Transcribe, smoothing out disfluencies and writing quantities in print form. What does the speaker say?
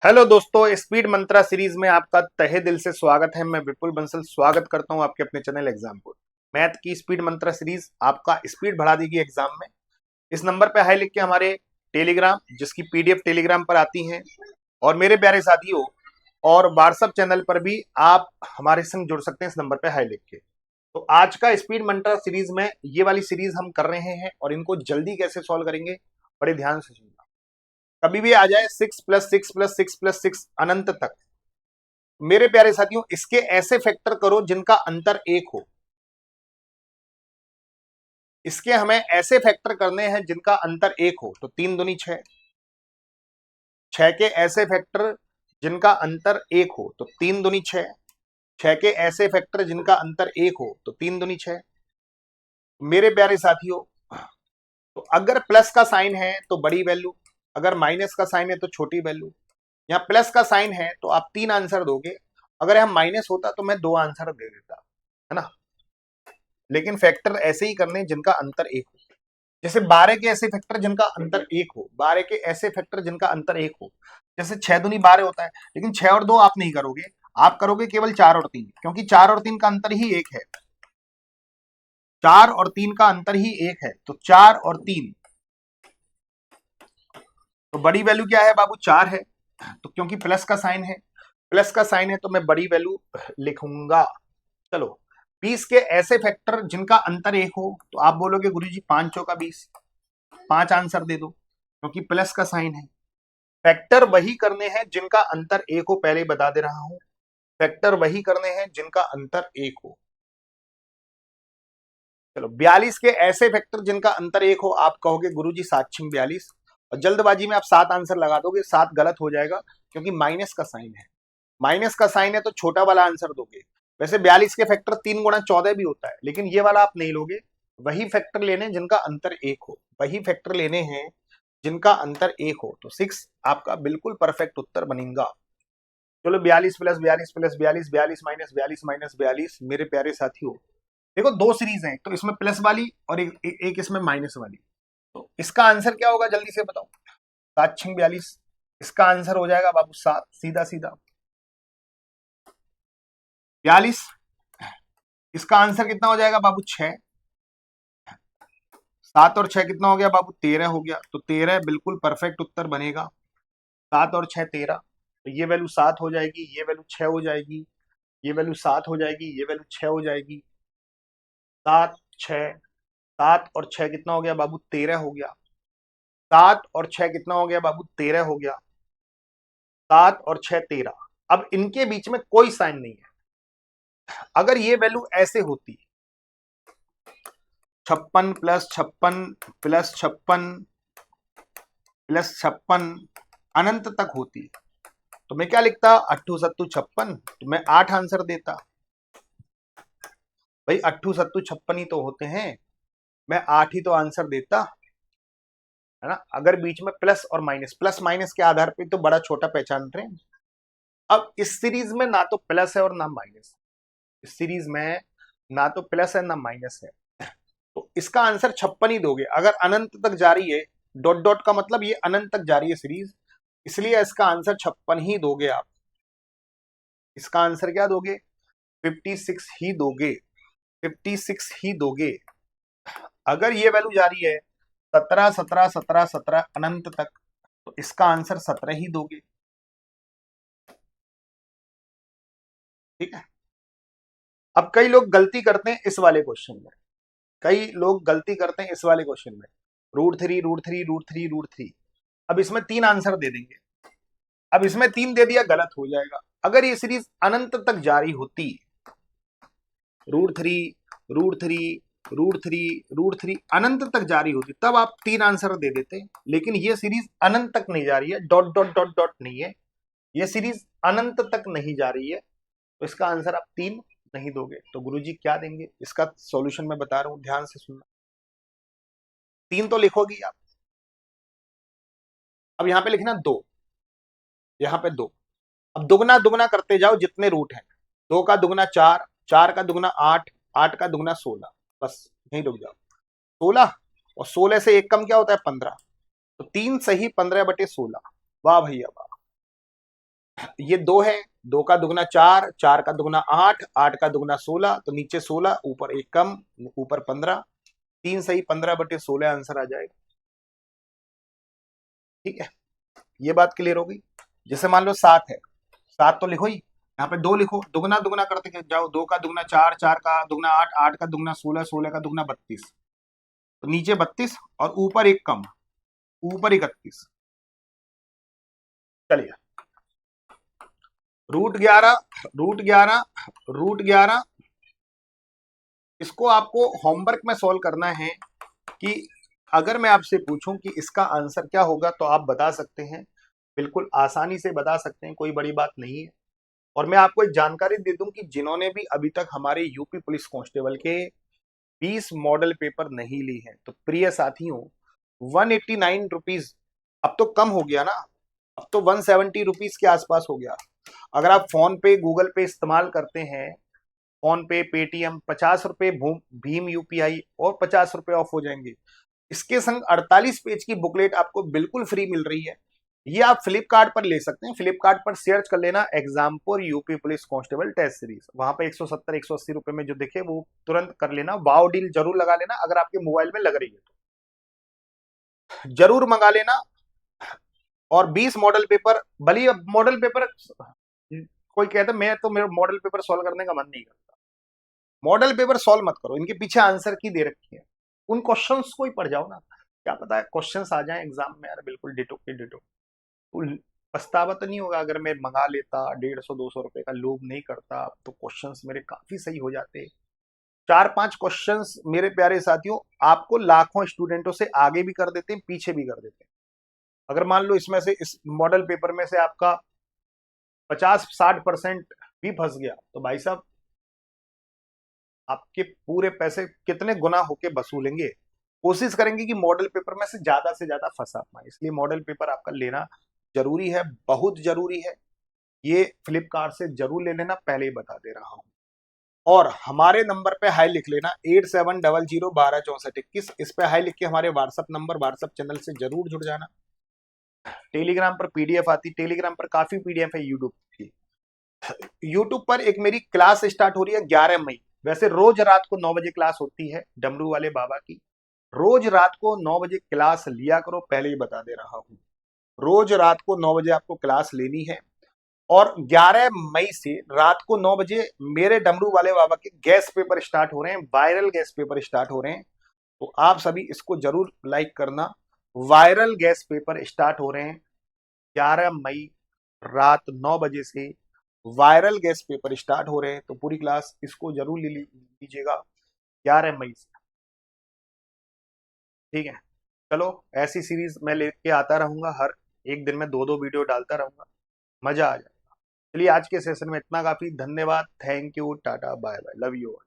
Hello दोस्तों, speed मंत्रा series में आपका तहे दिल से स्वागत है। मैं विपुल बंसल स्वागत करता हूं आपके अपने चैनल एग्जाम बोर्ड मैथ की स्पीड मंत्रा सीरीज आपका स्पीड बढ़ा देगी एग्जाम में। इस नंबर पे हाई लिख के हमारे टेलीग्राम, जिसकी पीडीएफ टेलीग्राम पर आती है, और मेरे प्यारे साथियों, और व्हाट्सएप चैनल पर भी आप हमारे संग जुड़ सकते हैं इस नंबर पे हाई लिख के। तो आज का स्पीड मंत्रा सीरीज में ये वाली सीरीज हम कर रहे हैं, और इनको जल्दी कैसे सॉल्व करेंगे बड़े ध्यान से सुनना। कभी भी आ जाए 6 + 6 + 6 + 6 अनंत तक, मेरे प्यारे साथियों इसके ऐसे फैक्टर करो जिनका अंतर एक हो। इसके हमें ऐसे फैक्टर करने हैं जिनका अंतर एक हो। तो 3 दूनी 6, 6 के ऐसे फैक्टर जिनका अंतर एक हो तो 3 दूनी 6, 6 के ऐसे फैक्टर जिनका अंतर एक हो तो 3 दूनी 6। मेरे प्यारे साथियों, तो अगर प्लस का साइन है तो बड़ी वैल्यू, अगर माइनस का साइन है तो छोटी वैल्यू। यहाँ प्लस का साइन है तो आप 3 आंसर दोगे, अगर यहाँ माइनस होता तो मैं 2 आंसर दे देता, है ना। लेकिन फैक्टर ऐसे ही करने जिनका अंतर एक हो। जैसे 12 के ऐसे फैक्टर जिनका अंतर एक हो, 12 के ऐसे फैक्टर जिनका अंतर एक हो। जैसे 6 दूनी 12 होता है, लेकिन 6 और 2 आप नहीं करोगे, आप करोगे केवल 4 और 3, क्योंकि 4 और 3 का अंतर ही एक है। 4 और 3 का अंतर ही एक है, तो 4 और 3। तो बड़ी वैल्यू क्या है बाबू? 4 है। तो क्योंकि प्लस का साइन है, प्लस का साइन है तो मैं बड़ी वैल्यू लिखूंगा। चलो, 20 के ऐसे फैक्टर जिनका अंतर एक हो, तो आप बोलोगे गुरुजी 5 चौका 20, 5 आंसर दे दो, क्योंकि प्लस का साइन है। फैक्टर वही करने हैं जिनका अंतर एक हो, पहले ही बता दे रहा हूं। फैक्टर वही करने हैं जिनका अंतर एक हो। चलो, 42 के ऐसे फैक्टर जिनका अंतर एक हो, आप कहोगे गुरुजी 7×42, और जल्दबाजी में आप 7 आंसर लगा दोगे। 7 गलत हो जाएगा, क्योंकि माइनस का साइन है। माइनस का साइन है तो छोटा वाला आंसर दोगे। वैसे 42 के फैक्टर 3×14 भी होता है, लेकिन ये वाला आप नहीं लोगे। वही फैक्टर लेने जिनका अंतर एक हो, वही फैक्टर लेने हैं जिनका अंतर एक हो। तो 6 आपका बिल्कुल परफेक्ट उत्तर बनेगा। चलो, 42 + 42 + 42, 42 - 42 - 42। मेरे प्यारे साथियों, देखो दो सीरीज हैं, तो इसमें प्लस वाली और एक इसमें माइनस वाली। तो इसका आंसर क्या होगा जल्दी से बताओ? 7×6 = 42। इसका आंसर हो जाएगा बाबू 7, सीधा सीधा 42। इसका आंसर कितना हो जाएगा बाबू? 6। 7 और 6 कितना हो गया बाबू? 13 हो गया। तो 13 बिल्कुल परफेक्ट उत्तर बनेगा। 7 और 6 13। तो ये वैल्यू 7 हो जाएगी, ये वैल्यू 6 हो जाएगी, ये वैल्यू 7 हो जाएगी, ये वैल्यू 6 हो जाएगी। 7 6, 7 और 6 कितना हो गया बाबू? 13 हो गया। 7 और 6 कितना हो गया बाबू? 13 हो गया। 7 और 6 13। अब इनके बीच में कोई साइन नहीं है। अगर ये वैल्यू ऐसे होती, 56 + 56 + 56 + 56 अनंत तक होती, तो मैं क्या लिखता? 8 7 56, तो मैं 8 आंसर देता। भाई 8 7 56 ही तो होते हैं, मैं 8 ही तो आंसर देता, है ना। अगर बीच में प्लस और माइनस, प्लस माइनस के आधार पे तो बड़ा छोटा पहचान रहे हैं। अब इस सीरीज में ना तो प्लस है और ना माइनस। इस सीरीज में ना तो प्लस है ना माइनस है, तो इसका आंसर 56 ही दोगे। अगर अनंत तक जारी है, डॉट डॉट का मतलब ये अनंत तक जारी है सीरीज, इसलिए इसका आंसर 56 ही दोगे आप। इसका आंसर क्या दोगे? 56 ही दोगे, 56 ही दोगे। अगर ये वैल्यू जारी है 17 17 17 17 अनंत तक, तो इसका आंसर 17 ही दोगे। ठीक है। अब कई लोग गलती करते हैं इस वाले क्वेश्चन में, कई लोग गलती करते हैं इस वाले क्वेश्चन में। √3 √3 √3 √3। अब इसमें 3 आंसर दे देंगे। अब इसमें 3 दे दिया, गलत हो जाएगा। अगर ये सीरीज अनंत तक जारी होती, √3 √3 √3 √3 अनंत तक जारी होती, तब आप 3 आंसर दे देते। लेकिन ये सीरीज अनंत तक नहीं जा रही है, डॉट डॉट डॉट डॉट नहीं है, ये सीरीज अनंत तक नहीं जा रही है, तो इसका आंसर आप 3 नहीं दोगे। तो गुरुजी क्या देंगे? इसका सॉल्यूशन मैं बता रहा हूं, ध्यान से सुनना। 3 तो लिखोगी आप। अब यहां पे लिखना 2, यहां पे 2। अब दुगना दुगना करते जाओ जितने रूट हैं। 2 का दुगना 4, 4 का दुगना 8, 8 का दुगना 16। बस यहीं रुक जाओ। 16, और 16 से एक कम क्या होता है? 15। तो 3 सही 15/16। वाह भैया वाह। ये 2 है, 2 का दुगना 4, 4 का दुगना 8, 8 का दुगना 16, तो नीचे 16, ऊपर एक कम, ऊपर 15, 3 सही 15/16 आंसर आ जाएगा। ठीक है, ये बात क्लियर हो गई। जैसे मान लो 7 है, 7 तो लिखो ही, यहाँ पे 2 लिखो, दुगना दुगना करते जाओ, 2 का दुगना 4, 4 का दुगना 8, 8 का दुगना 16, 16 का दुगना 32, तो नीचे 32 और ऊपर एक कम, ऊपर 31। चलिए, √11, √11, √11, इसको आपको होमवर्क में सॉल्व करना है कि अगर मैं आपसे पूछूं कि इसका आंसर क्या होगा तो आप बता सकते हैं, बिल्कुल आसानी से बता सकते हैं, कोई बड़ी बात नहीं है। और मैं आपको एक जानकारी दे दूं कि जिन्होंने भी अभी तक हमारे यूपी पुलिस कांस्टेबल के 20 मॉडल पेपर नहीं ली है, तो प्रिय साथियों, 189 रुपीज अब तो कम हो गया ना, अब तो 170 रुपीज के आसपास हो गया। अगर आप फोन पे गूगल पे इस्तेमाल करते हैं, फोन पे पेटीएम, 50 रुपए भीम यूपीआई और 50 रुपए ऑफ हो जाएंगे। इसके संग 48 पेज की बुकलेट आपको बिल्कुल फ्री मिल रही है। ये आप फ्लिपकार्ट पर ले सकते हैं, फ्लिपकार्ट पर सर्च कर लेना Exampur UP police constable test series, वहां पे 170 180 रुपए में जो दिखे वो तुरंत कर लेना। वाव डील जरूर लगा लेना, अगर आपके मोबाइल में लग रही है तो जरूर मंगा लेना। और 20 मॉडल पेपर, भले मॉडल पेपर कोई कहता है मैं तो मेरा मॉडल पेपर सॉल्व करने का मन नहीं करता, मॉडल पेपर सॉल्व मत करो, इनके पीछे आंसर की दे रखी है, उन क्वेश्चंस को ही पढ़ जाओ ना, क्या पता है क्वेश्चंस आ जाए एग्जाम में यार बिल्कुल डिटो के डिटो। पछतावा तो नहीं होगा अगर मैं मंगा लेता, 150-200 रुपए का लोभ नहीं करता, तो क्वेश्चंस मेरे काफी सही हो जाते। 4-5 क्वेश्चंस मेरे प्यारे साथियों आपको लाखों स्टूडेंटों से आगे भी कर देते हैं, पीछे भी कर देते हैं। अगर मान लो इसमें से, इस मॉडल पेपर में से आपका 50-60% भी फंस गया, तो भाई साहब आपके पूरे पैसे कितने गुना होके वसूलेंगे। कोशिश करेंगे कि मॉडल पेपर में से ज्यादा फंसा पाए, इसलिए मॉडल पेपर आपका लेना जरूरी है, बहुत जरूरी है। ये फ्लिपकार्ट से जरूर ले लेना, पहले ही बता दे रहा हूं। और हमारे नंबर पे हाई लिख लेना 8700126421, इस पे हाई लिख के हमारे व्हाट्सएप नंबर, व्हाट्सएप चैनल से जरूर जुड़ जाना। टेलीग्राम पर पीडीएफ आती, टेलीग्राम पर काफी पीडीएफ है। यूट्यूब पर एक मेरी क्लास स्टार्ट हो रही है 11 मई, वैसे रोज रात को 9 बजे क्लास होती है डमरू वाले बाबा की, रोज रात को 9 बजे क्लास लिया करो, पहले ही बता दे रहा हूं, रोज रात को 9 बजे आपको क्लास लेनी है। और 11 मई से रात को 9 बजे मेरे डमरू वाले बाबा के गैस पेपर स्टार्ट हो रहे हैं, वायरल गैस पेपर स्टार्ट हो रहे हैं, तो आप सभी इसको जरूर लाइक करना। वायरल गैस पेपर स्टार्ट हो रहे हैं 11 मई रात 9 बजे से, वायरल गैस पेपर स्टार्ट हो रहे हैं, तो पूरी क्लास इसको जरूर ले लीजिएगा 11 मई से। ठीक है, चलो ऐसी सीरीज मैं लेके आता रहूंगा, हर एक दिन में 2-2 वीडियो डालता रहूंगा, मजा आ जाए। चलिए आज के सेशन में इतना काफी, धन्यवाद, thank you, tata bye bye, love you.